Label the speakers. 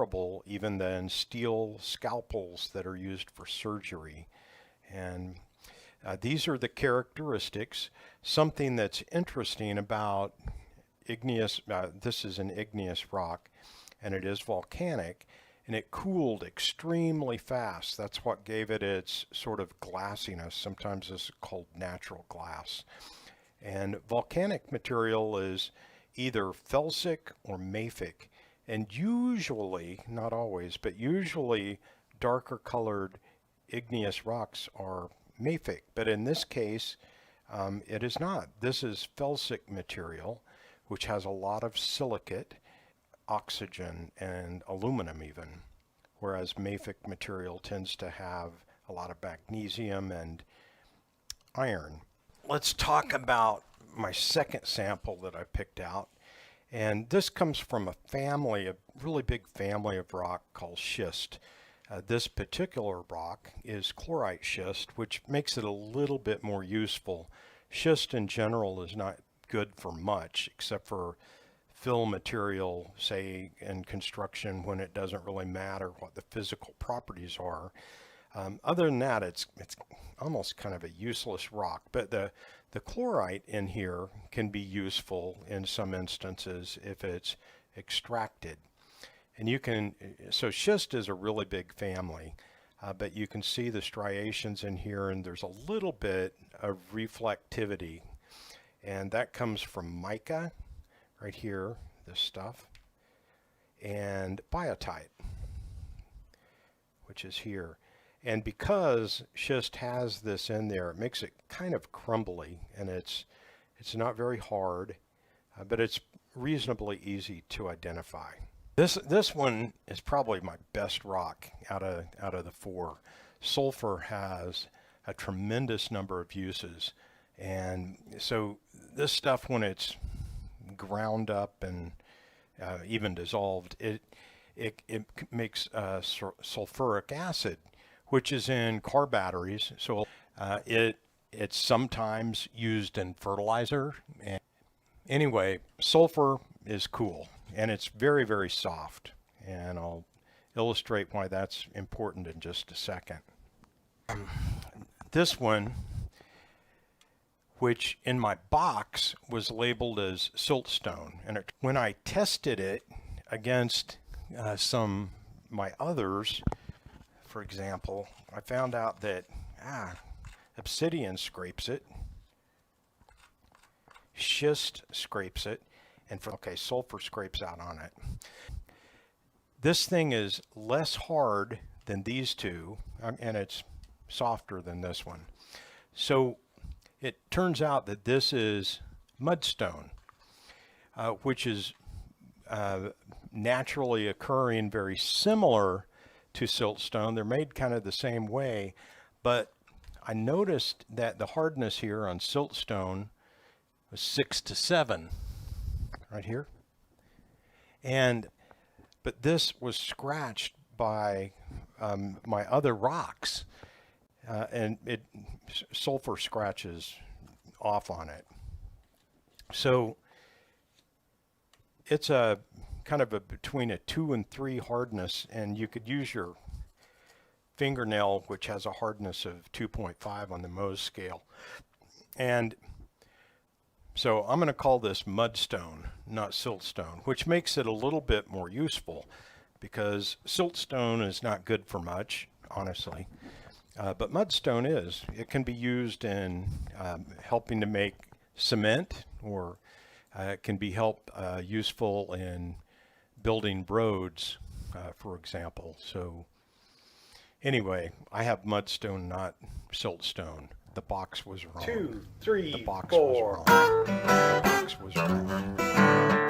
Speaker 1: durable even than steel scalpels that are used for surgery. And these are the characteristics. Something that's interesting about igneous, this is an igneous rock, and it is volcanic, and it cooled extremely fast. That's what gave it its sort of glassiness. Sometimes this is called natural glass. And volcanic material is either felsic or mafic, and usually, not always, but usually darker colored igneous rocks are mafic, but in this case it is not. This is felsic material, which has a lot of silicate, oxygen, and aluminum even, whereas mafic material tends to have a lot of magnesium and iron. Let's talk about my second sample that I picked out, and this comes from a family, a really big family of rock called schist. This particular rock is chlorite schist, which makes it a little bit more useful. Schist in general is not good for much except for fill material, say in construction, when it doesn't really matter what the physical properties are. Other than that, it's almost kind of a useless rock, but the chlorite in here can be useful in some instances if it's extracted. And you can, so schist is a really big family, but you can see the striations in here, and there's a little bit of reflectivity, and that comes from mica right here, this stuff, and biotite, which is here. And because schist has this in there, it makes it kind of crumbly, and it's not very hard, but it's reasonably easy to identify. This one is probably my best rock out of the four. Sulfur has a tremendous number of uses, and so this stuff, when it's ground up and even dissolved, it makes sulfuric acid, which is in car batteries. So it's sometimes used in fertilizer. And anyway, sulfur is cool, and it's very, very soft, and I'll illustrate why that's important in just a second. This one, which in my box was labeled as siltstone, and when I tested it against my others, for example, I found out that obsidian scrapes it, schist scrapes it, and sulfur scrapes out on it. This thing is less hard than these two, and it's softer than this one. So it turns out that this is mudstone, which is naturally occurring, very similar to siltstone. They're made kind of the same way, but I noticed that the hardness here on siltstone was 6 to 7 right here, but this was scratched by my other rocks, and sulfur scratches off on it. So it's a kind of between a 2 and 3 hardness, and you could use your fingernail, which has a hardness of 2.5 on the Mohs scale. And so I'm going to call this mudstone, not siltstone, which makes it a little bit more useful, because siltstone is not good for much, honestly. But mudstone is. It can be used in helping to make cement, or it can be useful in building roads, for example. So anyway, I have mudstone, not siltstone. The box was wrong.
Speaker 2: 2, 3,
Speaker 1: the box
Speaker 2: 4.
Speaker 1: was wrong. The box was wrong.